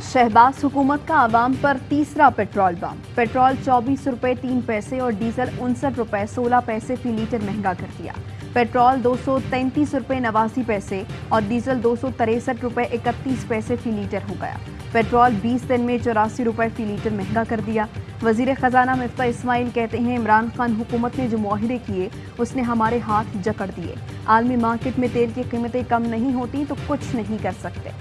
शहबाज हुकूमत का आवाम पर तीसरा पेट्रोल बम। पेट्रोल 24 रुपए 3 पैसे और डीजल 59 रुपए 16 पैसे फी लीटर महंगा कर दिया। पेट्रोल 233 रुपए 89 पैसे और डीजल 263 रुपए 31 पैसे फी लीटर हो गया। पेट्रोल 20 दिन में 84 रुपए फी लीटर महंगा कर दिया। वजीर खजाना मिफ्ता इस्माइल कहते हैं, इमरान खान हुकूमत ने जो मुआहिदे किए उसने हमारे हाथ जकड़ दिए। आलमी मार्केट में तेल की कीमतें कम नहीं होती तो कुछ नहीं कर सकते।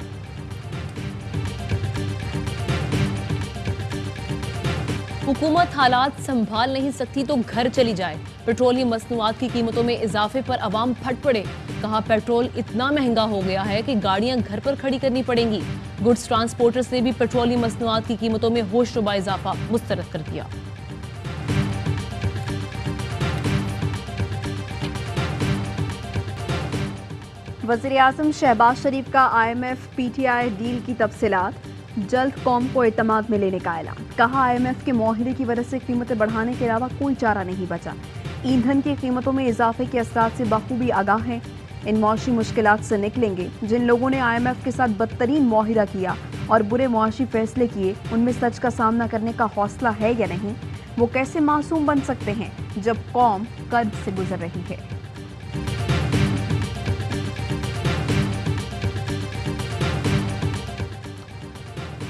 हुकूमत हालात संभाल नहीं सकती तो घर चली जाए। पेट्रोलियम मसनूआत की कीमतों में इजाफे पर अवाम फट पड़े। कहा, पेट्रोल इतना महंगा हो गया है कि गाड़ियां घर पर खड़ी करनी पड़ेंगी। गुड्स ट्रांसपोर्टर्स ने भी पेट्रोलियम मसनूआत की कीमतों में होशरुबा इजाफा मुस्तरद कर दिया। वज़ीर-ए-आज़म शहबाज शरीफ का IMF PTI डील की तफसीलात, जल्द कौम को एतमाद में लेने का ऐलान। कहा, IMF के मुआहिदे की वजह से कीमतें बढ़ाने के अलावा कोई चारा नहीं बचा। ईंधन की कीमतों में इजाफे के असरात से बखूबी आगाह हैं। इन मौशी मुश्किलात से निकलेंगे। जिन लोगों ने IMF के साथ बदतरीन मुआहिदा किया और बुरे मुआशी फैसले किए, उनमें सच का सामना करने का हौसला है या नहीं? वो कैसे मासूम बन सकते हैं जब कौम कर्ज से गुजर रही है?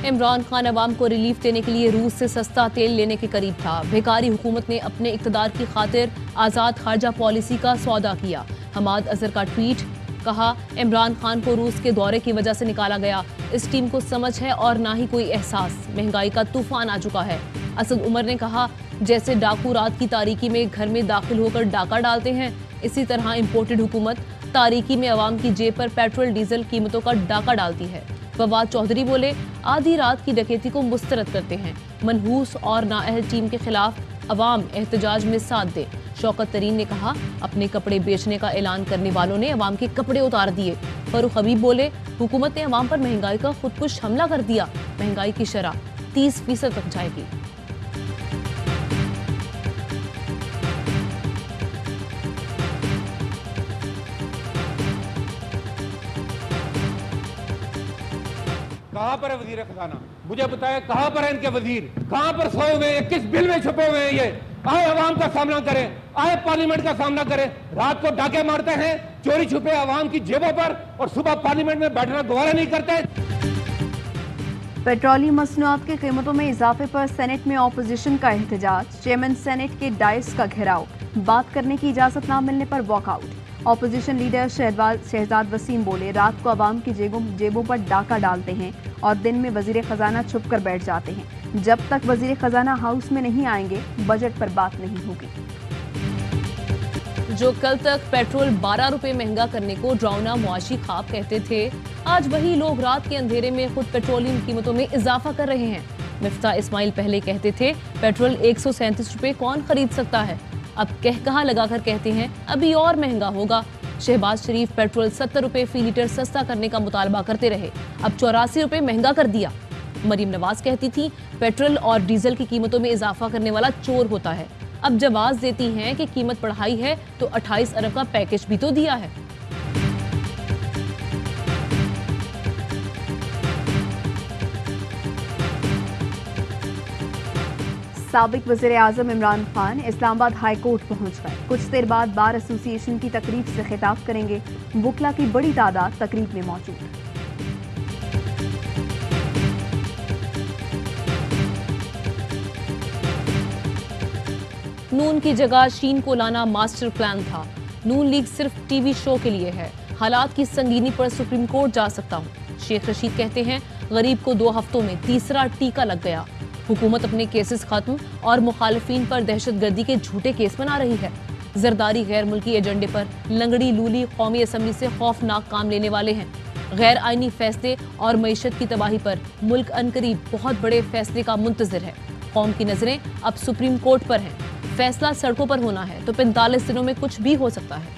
इमरान खान अवाम को रिलीफ देने के लिए रूस से सस्ता तेल लेने के करीब था। भिखारी हुकूमत ने अपने इक़्तिदार की खातिर आज़ाद खारजा पॉलिसी का सौदा किया। हमाद अजहर का ट्वीट। कहा, इमरान खान को रूस के दौरे की वजह से निकाला गया। इस टीम को समझ है और ना ही कोई एहसास। महंगाई का तूफान आ चुका है। असद उमर ने कहा, जैसे डाकू रात की तारीकी में घर में दाखिल होकर डाका डालते हैं, इसी तरह इम्पोर्टेड हुकूमत तारीकी में अवाम की जेब पर पेट्रोल डीजल कीमतों का डाका डालती है। फवाद चौधरी बोले, आधी रात की डकैती को मुस्तरद करते हैं। मनहूस और नाअहल टीम के खिलाफ अवाम एहतजाज में साथ दे। शौकत तरीन ने कहा, अपने कपड़े बेचने का ऐलान करने वालों ने अवाम के कपड़े उतार दिए। फरूख हबीब बोले, हुकूमत ने अवाम पर महंगाई का खुदकुश हमला कर दिया। महंगाई की शरह 30% तक जाएगी। कहाँ पर है वजीर खजाना? मुझे बताया कहाँ पर है इनके वजीर? कहाँ पर सोए हुए हैं? किस बिल में छुपे हुए हैं? ये आए अवाम का सामना करें, आए पार्लियामेंट का सामना करें। रात को डाके मारते हैं चोरी छुपे अवाम की जेबों पर और सुबह पार्लियामेंट में बैठना दोबारा नहीं करते। पेट्रोलियम मसनूआत की कीमतों में इजाफे पर सेनेट में ऑपोजिशन का एहतजाज। चेयरमैन सेनेट के डाइस का घेराव। बात करने की इजाजत न मिलने पर walkout. Opposition leader Shahzad Waseem बोले, रात को अवाम की जेबों पर डाका डालते हैं और दिन में वजीर खजाना छुप कर बैठ जाते हैं। जब तक वजीर खजाना हाउस में नहीं आएंगे, बजट पर बात नहीं होगी। जो कल तक पेट्रोल 12 रुपए महंगा करने को ड्राउना मुआशी ख्वाब कहते थे, आज वही लोग रात के अंधेरे में खुद पेट्रोलियम कीमतों में इजाफा कर रहे हैं। मिफ्ता इस्माइल पहले कहते थे, पेट्रोल 137 रुपए कौन खरीद सकता है। अब कहा लगाकर कहते हैं, अभी और महंगा होगा। शहबाज शरीफ पेट्रोल 70 रुपए फी लीटर सस्ता करने का मुतालबा करते रहे, अब 84 रुपए महंगा कर दिया। मरीम नवाज कहती थी, पेट्रोल और डीजल की कीमतों में इजाफा करने वाला चोर होता है। अब जवाब देती हैं कि कीमत बढ़ाई है तो 28 अरब का पैकेज भी तो दिया है। साबिक वज़ीर-ए-आज़म इमरान खान इस्लामाबाद हाई कोर्ट पहुंच गए। कुछ देर बाद बार एसोसिएशन की तकरीब से खिताब करेंगे। वुकला की बड़ी तादाद तकरीब में मौजूद। नून की जगह शीन को लाना मास्टर प्लान था। नून लीग सिर्फ टीवी शो के लिए है। हालात की संगीनी पर सुप्रीम कोर्ट जा सकता हूँ। शेख रशीद कहते हैं, गरीब को 2 हफ्तों में तीसरा टीका लग गया। हुकूमत अपने केसेस खत्म और मुखालिफिन पर दहशतगर्दी के झूठे केस बना रही है। जरदारी गैर मुल्की एजेंडे पर लंगड़ी लूली कौमी असम्बली से खौफनाक काम लेने वाले हैं। गैर आईनी फैसले और मईशत की तबाही पर मुल्क अनकरीब बहुत बड़े फैसले का मुंतजिर है। कौम की नजरें अब सुप्रीम कोर्ट पर हैं। फैसला सड़कों पर होना है तो 45 दिनों में कुछ भी हो सकता है।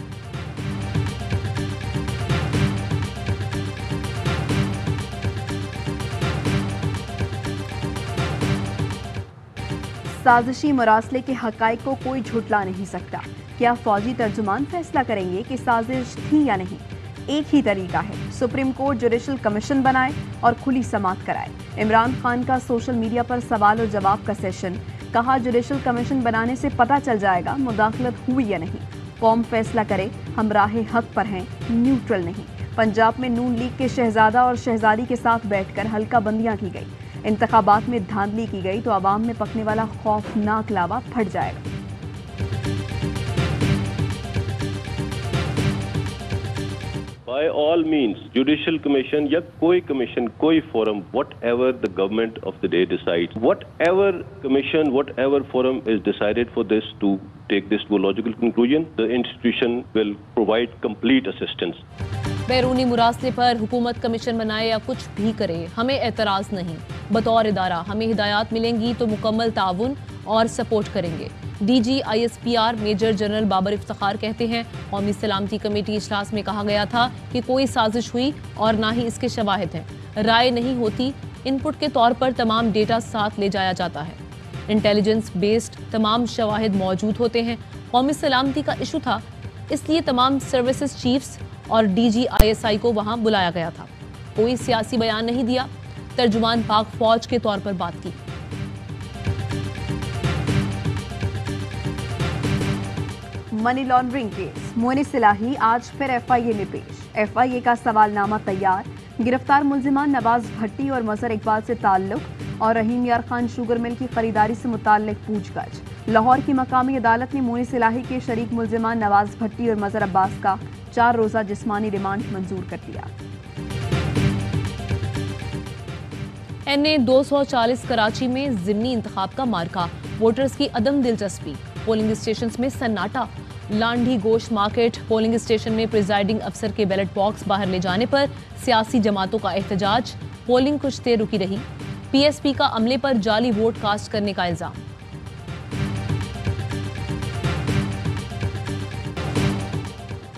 साजिशी मुरासले के हकाइक को कोई झुटला नहीं सकता। क्या फौजी तर्जुमान फैसला करेंगे कि साजिश थी या नहीं? एक ही तरीका है, सुप्रीम कोर्ट जुडिशल कमीशन बनाए और खुली समाअत कराए। इमरान खान का सोशल मीडिया पर सवाल और जवाब का सेशन, कहा जुडिशल कमीशन बनाने से पता चल जाएगा मुदाखलत हुई या नहीं, कौम फैसला करे, हम राहे हक पर हैं, न्यूट्रल नहीं। पंजाब में नून लीग के शहजादा और शहजादी के साथ बैठकर हल्का बंदियां की गई, इंतखाबात में धांधली की गई तो आवाम में पकने वाला खौफनाक लावा फट जाएगा। By all means, judicial commission या कोई commission, कोई forum, whatever the government of the day decides, whatever commission, whatever forum is decided for this to take this to a logical conclusion, the institution will provide complete assistance. बैरूनी मुरासले पर हुकूमत commission बनाए या कुछ भी करे, हमें एतराज नहीं। बतौर इदारा हमें हिदायत मिलेंगी तो मुकम्मल ताउन और सपोर्ट करेंगे। DG ISPR major general Babar Iftikhar कहते हैं, कौमी सलामती कमेटी इजलास में कहा गया था कि कोई साजिश हुई और ना ही इसके शवाहिद हैं। राय नहीं होती, इनपुट के तौर पर तमाम डेटा साथ ले जाया जाता है। इंटेलिजेंस बेस्ड तमाम शवाहिद मौजूद होते हैं। कौमी सलामती का इशू था, इसलिए तमाम सर्विसेज चीफ्स और DG ISI को वहां बुलाया गया था। कोई सियासी बयान नहीं दिया, तर्जुमान पाक फौज के तौर पर बात की। मनी लॉन्ड्रिंग केस, मोइन सिलाही आज फिर FIA में पेश। FIA का सवालनामा तैयार, गिरफ्तार मुल्जिमान नवाज भट्टी और मजहर इकबाल से ताल्लुक और रहीम यार खान शुगर मिल की खरीदारी से मुताल्लिक पूछताछ। लाहौर की मकामी अदालत ने मोइन सिलाही के शरीक मुल्जिमान नवाज भट्टी और मजहर अब्बास का 4 रोजा जिस्मानी रिमांड मंजूर कर दिया। NA 240 कराची में ज़िमनी इंतखाब का मार्का, वोटर्स की अदम दिलचस्पी, पोलिंग स्टेशन में सन्नाटा। लांडी गोश्त मार्केट पोलिंग स्टेशन में प्रिजाइडिंग अफसर के बैलेट बॉक्स बाहर ले जाने पर सियासी जमातों का एहतजाज, पोलिंग कुछ देर रुकी रही। PSP का अमले पर जाली वोट कास्ट करने का इल्जाम।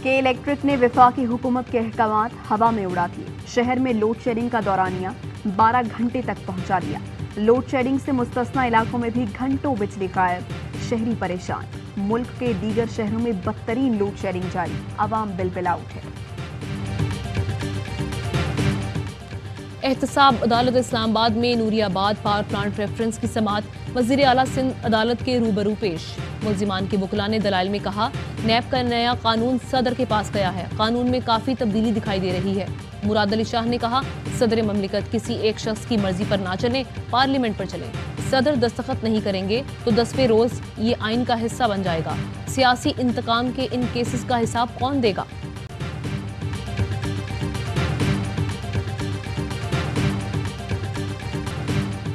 के इलेक्ट्रिक ने वफाकी हुकूमत के अहकामात हवा में उड़ा दिए। शहर में लोड शेडिंग का दौरानिया 12 घंटे तक पहुंचा दिया। लोड शेडिंग से मुस्तस्ना इलाकों में भी घंटों बिजली गायब, शहरी परेशान। मुल्क के दीगर शहरों में बदतरीन लोड शेडिंग जारी, आवाम बिलबिला उठे। एहतसाब अदालत इस्लामाबाद में नूरियाबाद पावर प्लांट रेफरेंस की समाअत, वज़ीर आला सिंध अदालत के रूबरू पेश। मुल्जिमान के वकला ने दलाइल में कहा, नैब का नया कानून सदर के पास गया है, कानून में काफ़ी तब्दीली दिखाई दे रही है। मुराद अली शाह ने कहा, सदर ममलिकत किसी एक शख्स की मर्जी पर ना चले, पार्लियामेंट पर चले। सदर दस्तखत नहीं करेंगे तो 10वें रोज ये आइन का हिस्सा बन जाएगा। सियासी इंतकाम के इन केसेस का हिसाब कौन देगा?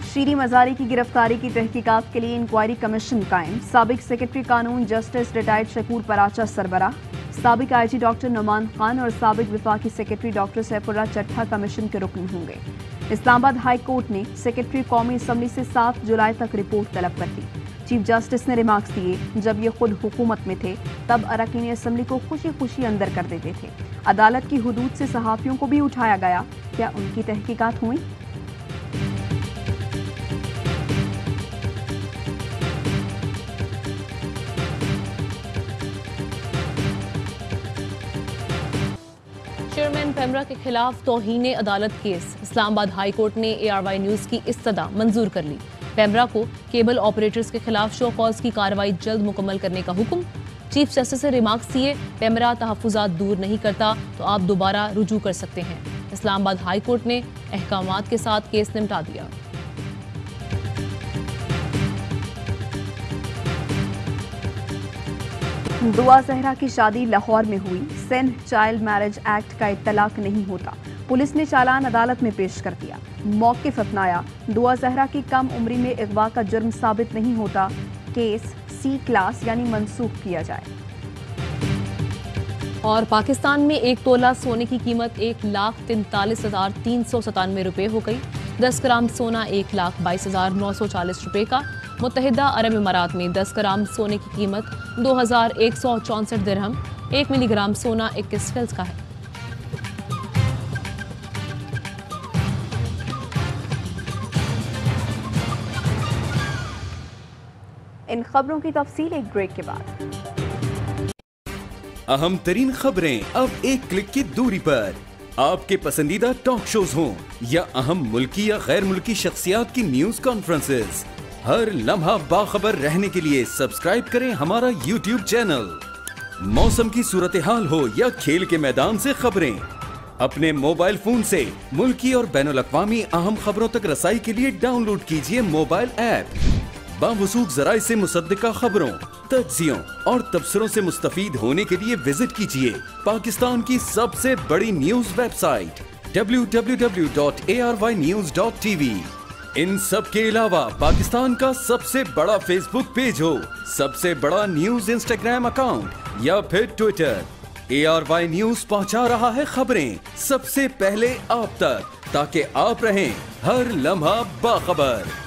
शीरी मजारी की गिरफ्तारी की तहकीकात के लिए इंक्वायरी कमीशन कायम। साबिक सेक्रेटरी कानून जस्टिस रिटायर्ड शकूर पराचा सरबराह, साबिक IG डॉक्टर नुमान खान और साबिक विफाकी secretary doctor Saifullah Chattha commission के रुकन होंगे। इस्लामाबाद हाई कोर्ट ने सेक्रेटरी कौमी असम्बली से 7 जुलाई तक रिपोर्ट तलब कर दी। चीफ जस्टिस ने रिमार्क्स दिए, जब ये खुद हुकूमत में थे तब अरकान असम्बली को खुशी खुशी अंदर कर देते थे। अदालत की हुदूद से सहाफ़ियों को भी उठाया गया, क्या उनकी तहकीकात हुई? चेयरमैन पेमरा के खिलाफ तौहीन अदालत केस, इस्लामाबाद हाई कोर्ट ने ARY न्यूज़ की इस्तदा मंजूर कर ली। पेमरा को केबल ऑपरेटर्स के खिलाफ शो कॉज की कार्रवाई जल्द मुकम्मल करने का हुक्म। चीफ जस्टिस ने रिमार्क्स दिए, पेमरा तहफ़्फ़ुज़ात दूर नहीं करता तो आप दोबारा रुजू कर सकते हैं। इस्लामाबाद हाई कोर्ट ने अहकामात के साथ केस निपटा दिया। दुआ जहरा की शादी लाहौर में हुई। सिंध चाइल्ड मैरिज एक्ट का इत्तलाक नहीं होता, पुलिस ने चालान अदालत में पेश कर दिया। मौक़िफ़ अपनाया, दुआ जहरा की कम उम्री में अगवा का जुर्म साबित नहीं होता, केस C क्लास यानी मनसूख किया जाए। और पाकिस्तान में 1 तोला सोने की कीमत 1,43,397 रुपये हो गई। 10 ग्राम सोना 1,22,940 रुपये का। मुत्तहिदा अरब इमारात में 10 ग्राम सोने की कीमत 2,164 दिरहम। 1 मिलीग्राम सोना 21 फिल्स का है। इन खबरों की तफसील एक ब्रेक के बाद। अहम तरीन खबरें अब एक क्लिक की दूरी पर। आपके पसंदीदा टॉक शोज हों या अहम मुल्की या गैर मुल्की शख्सियात की न्यूज कॉन्फ्रेंसेस, हर लम्हा बाखबर रहने के लिए सब्सक्राइब करें हमारा YouTube चैनल। मौसम की सूरत हाल हो या खेल के मैदान से खबरें, अपने मोबाइल फोन से मुल्की और बैनुल अक़वामी अहम खबरों तक रसाई के लिए डाउनलोड कीजिए मोबाइल ऐप। बावसूख ज़राए से मुसद्दिका खबरों, तज्ज़ियों और तबसरों से मुस्तफीद होने के लिए विजिट कीजिए पाकिस्तान की सबसे बड़ी न्यूज वेबसाइट www.arYnews.tv। इन सब के अलावा पाकिस्तान का सबसे बड़ा फेसबुक पेज हो, सबसे बड़ा न्यूज इंस्टाग्राम अकाउंट या फिर ट्विटर, ARY न्यूज पहुंचा रहा है खबरें सबसे पहले आप तक, ताकि आप रहें हर लम्हा बाखबर।